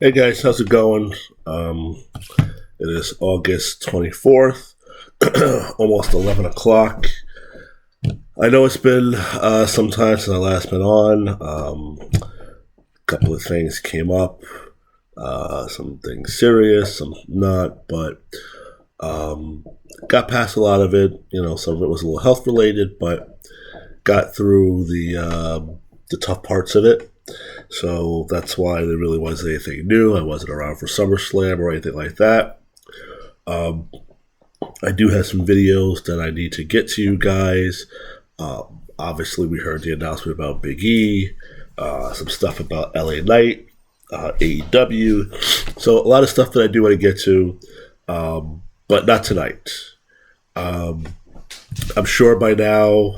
Hey guys, how's it going? It is August 24th, almost 11 o'clock. I know it's been some time since I last been on. A couple of things came up, some things serious, some not, but got past a lot of it. Some of it was a little health related, but got through the tough parts of it. So that's why there really wasn't anything new. I wasn't around for SummerSlam or anything like that. I do have some videos that I need to get to you guys. Obviously, we heard the announcement about Big E, some stuff about LA Knight, AEW. So a lot of stuff that I do want to get to, but not tonight. I'm sure by now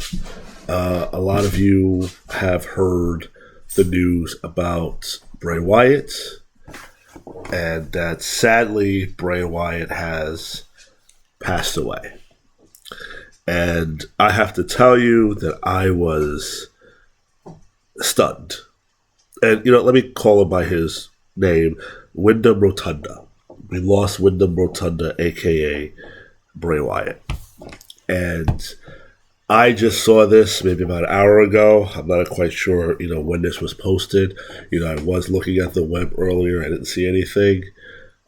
a lot of you have heard the news about Bray Wyatt, and that sadly Bray Wyatt has passed away. And I have to tell you that I was stunned. And, let me call him by his name, Windham Rotunda. We lost Windham Rotunda, a.k.a. Bray Wyatt. And I just saw this maybe about an hour ago. I'm not quite sure, when this was posted. I was looking at the web earlier. I didn't see anything.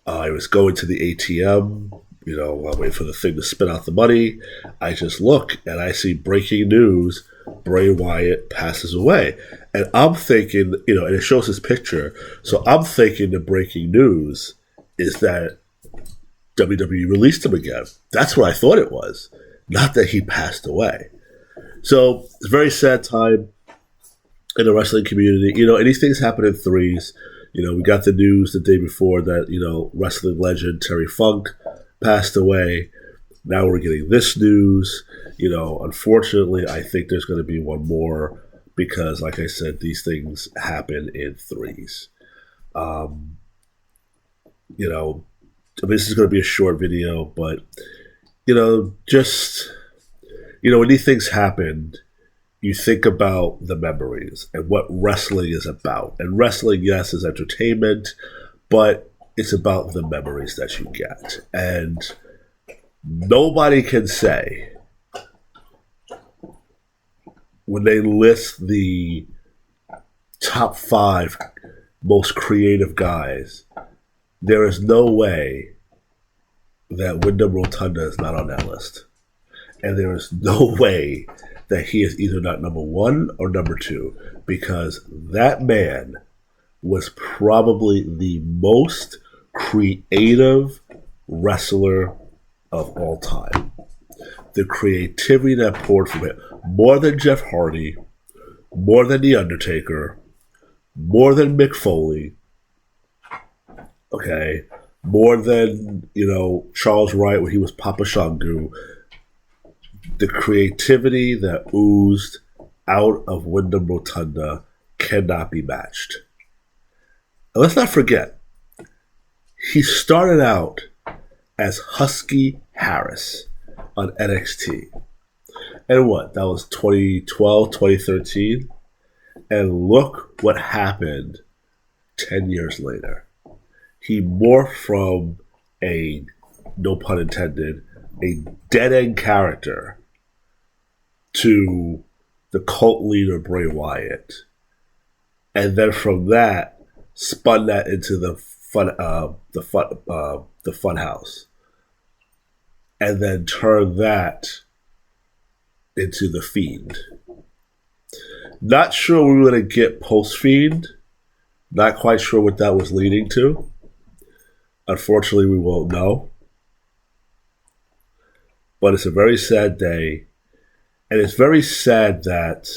I was going to the ATM, while waiting for the thing to spit out the money. I just look and I see breaking news. Bray Wyatt passes away. And I'm thinking, and it shows his picture. So I'm thinking the breaking news is that WWE released him again. That's what I thought it was. Not that he passed away. So it's a very sad time in the wrestling community. And these things happen in threes. We got the news the day before that, wrestling legend Terry Funk passed away. Now we're getting this news. Unfortunately, I think there's going to be one more because, like I said, these things happen in threes. This is going to be a short video, but when these things happen, you think about the memories and what wrestling is about. And wrestling, yes, is entertainment, but it's about the memories that you get. And nobody can say, when they list the top 5 most creative guys, there is no way that Windham Rotunda is not on that list. And there is no way that he is either not number 1 or number 2, because that man was probably the most creative wrestler of all time. The creativity that poured from him, more than Jeff Hardy, more than The Undertaker, more than Mick Foley, okay, more than, Charles Wright when he was Papa Shango. The creativity that oozed out of Windham Rotunda cannot be matched. And let's not forget, he started out as Husky Harris on NXT. And that was 2012, 2013. And look what happened 10 years later. He morphed from a, no pun intended, a dead-end character to the cult leader Bray Wyatt. And then from that, spun that into the fun house. And then turned that into the Fiend. Not sure we were going to get post-Fiend. Not quite sure what that was leading to. Unfortunately, we won't know. But it's a very sad day. And it's very sad that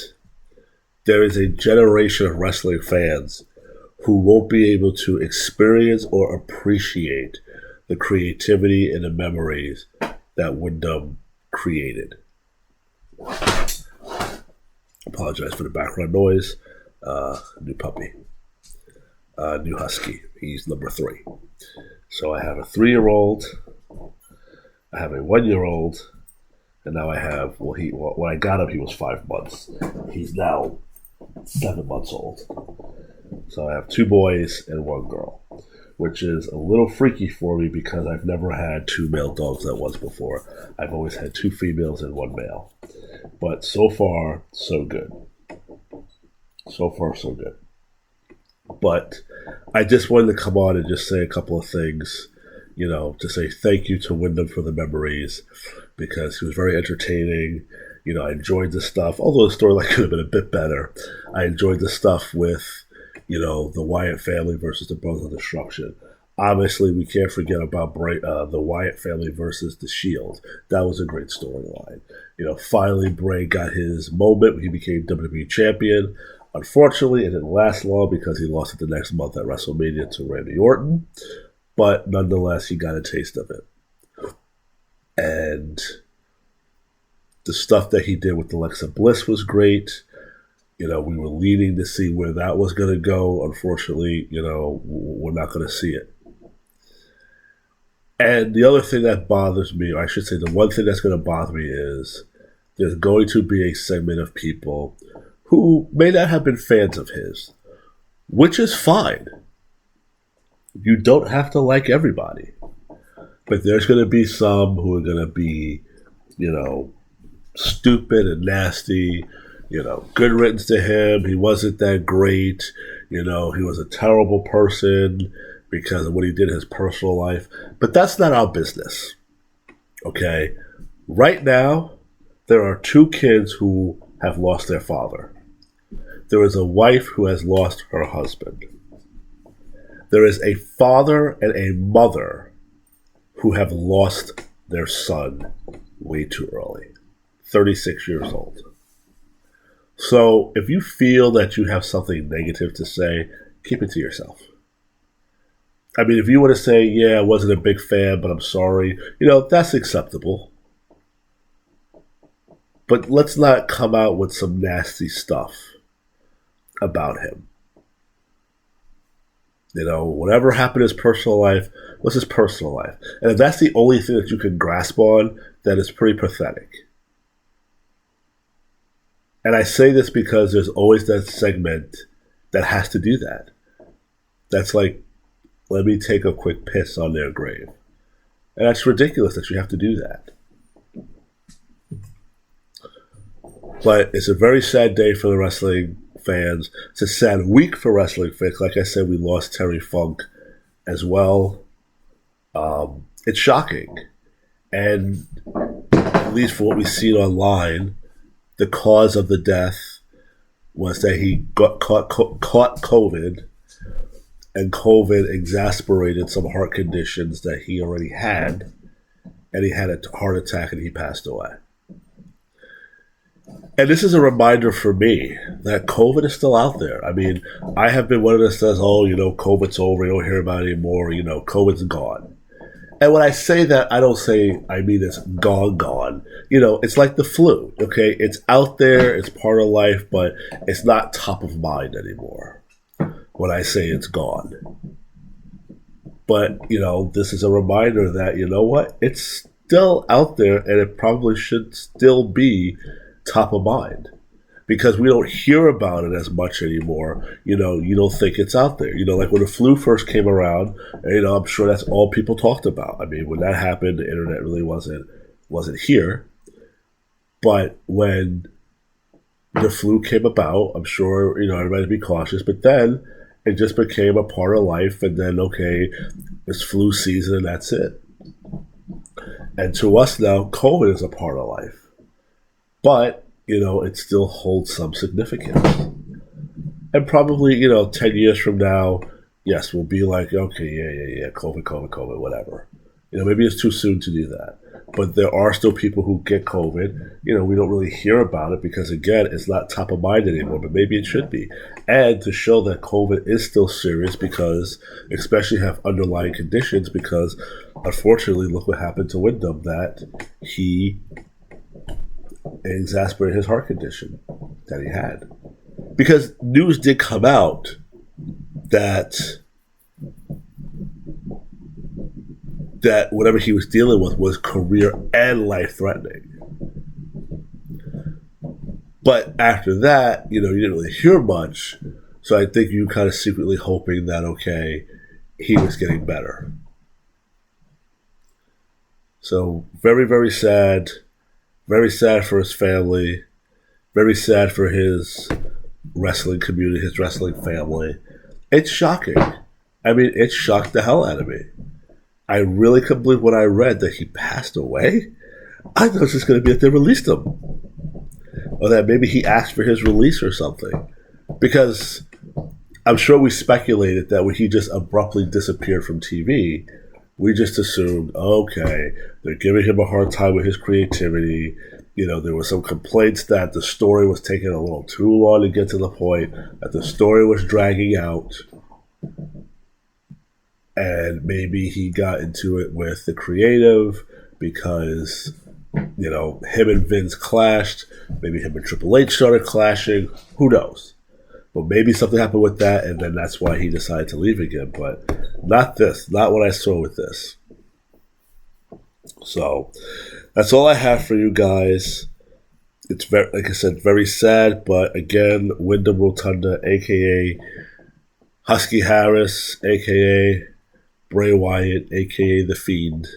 there is a generation of wrestling fans who won't be able to experience or appreciate the creativity and the memories that Windham created. Apologize for the background noise. New puppy. New husky. He's number 3. So I have a 3-year-old. I have a 1-year-old. And now I have, when I got him, he was 5 months. He's now 7 months old. So I have 2 boys and 1 girl. which is a little freaky for me because I've never had two male dogs at once before. I've always had two females and one male. But so far, so good. So far, so good. But I just wanted to come on and just say a couple of things, to say thank you to Windham for the memories, because he was very entertaining. I enjoyed the stuff, although the storyline could have been a bit better. I enjoyed the stuff with, the Wyatt family versus the Brothers of Destruction. Obviously, we can't forget about Bray, the Wyatt family versus the Shield. That was a great storyline. Finally, Bray got his moment when he became WWE Champion. Unfortunately, it didn't last long because he lost it the next month at WrestleMania to Randy Orton. But nonetheless, he got a taste of it. And the stuff that he did with Alexa Bliss was great. We were leading to see where that was going to go. Unfortunately, we're not going to see it. And the other thing that bothers me, or I should say the one thing that's going to bother me, is there's going to be a segment of people who may not have been fans of his, which is fine. You don't have to like everybody. But there's going to be some who are going to be, stupid and nasty. Good riddance to him. He wasn't that great. He was a terrible person because of what he did in his personal life. But that's not our business. Okay? Right now, there are two kids who have lost their father. There is a wife who has lost her husband. There is a father and a mother who have lost their son way too early. 36 years old. So if you feel that you have something negative to say, keep it to yourself. I mean, if you want to say, yeah, I wasn't a big fan, but I'm sorry, that's acceptable. But let's not come out with some nasty stuff about him. Whatever happened in his personal life was his personal life. And if that's the only thing that you can grasp on, then it's pretty pathetic. And I say this because there's always that segment that has to do that. That's like, let me take a quick piss on their grave. And that's ridiculous that you have to do that. But it's a very sad day for the wrestling fans. It's a sad week for wrestling fans. Like I said, we lost Terry Funk as well. It's shocking. And at least for what we've seen online, the cause of the death was that he got caught COVID, and COVID exasperated some heart conditions that he already had, and he had a heart attack and he passed away. And this is a reminder for me that COVID is still out there. I mean, I have been one of those that says, COVID's over, you don't hear about it anymore, COVID's gone. And when I say that, I mean it's gone. It's like the flu, okay? It's out there, it's part of life, but it's not top of mind anymore when I say it's gone. But, this is a reminder that, it's still out there and it probably should still be top of mind. Because we don't hear about it as much anymore. You don't think it's out there. Like when the flu first came around, I'm sure that's all people talked about. I mean, when that happened, the internet really wasn't here. But when the flu came about, I'm sure, everybody would be cautious. But then it just became a part of life. And then, okay, it's flu season and that's it. And to us now, COVID is a part of life. But it still holds some significance. And probably, 10 years from now, yes, we'll be like, okay, yeah, COVID, whatever. Maybe it's too soon to do that. But there are still people who get COVID. We don't really hear about it because, again, it's not top of mind anymore, but maybe it should be. And to show that COVID is still serious because, especially have underlying conditions because, unfortunately, look what happened to Windham, that he exasperated his heart condition that he had. Because news did come out that whatever he was dealing with was career and life-threatening. But after that, you didn't really hear much. So I think you kind of secretly hoping that, okay, he was getting better. So very, very sad. Very sad for his family. Very sad for his wrestling community, his wrestling family. It's shocking. I mean, it shocked the hell out of me. I really couldn't believe when I read that he passed away. I thought it was just going to be that they released him. Or that maybe he asked for his release or something. Because I'm sure we speculated that when he just abruptly disappeared from TV, we just assumed, okay, they're giving him a hard time with his creativity. You know, there were some complaints that the story was taking a little too long to get to the point, that the story was dragging out. And maybe he got into it with the creative because, you know, him and Vince clashed. Maybe him and Triple H started clashing. Who knows? But maybe something happened with that, and then that's why he decided to leave again. But not this. Not what I saw with this. So that's all I have for you guys. It's very, like I said, very sad. But again, Windham Rotunda, a.k.a. Husky Harris, a.k.a. Bray Wyatt, a.k.a. The Fiend.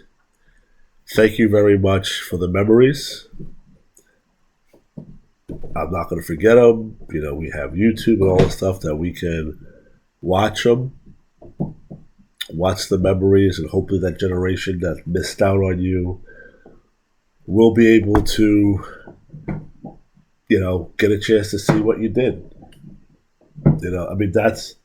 Thank you very much for the memories. I'm not going to forget them. You know, we have YouTube and all the stuff that we can watch them, watch the memories, and hopefully that generation that missed out on you will be able to, you know, get a chance to see what you did. You know, I mean, that's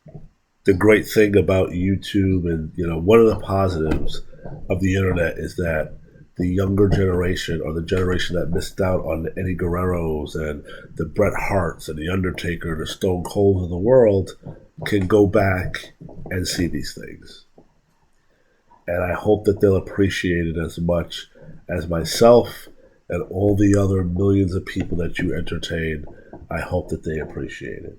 the great thing about YouTube, and, you know, one of the positives of the internet is that the younger generation, or the generation that missed out on the Eddie Guerreros and the Bret Harts and the Undertaker and the Stone Colds of the world, can go back and see these things. And I hope that they'll appreciate it as much as myself and all the other millions of people that you entertain. I hope that they appreciate it.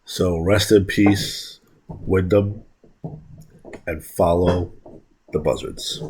So rest in peace, Windham, and follow the Buzzards.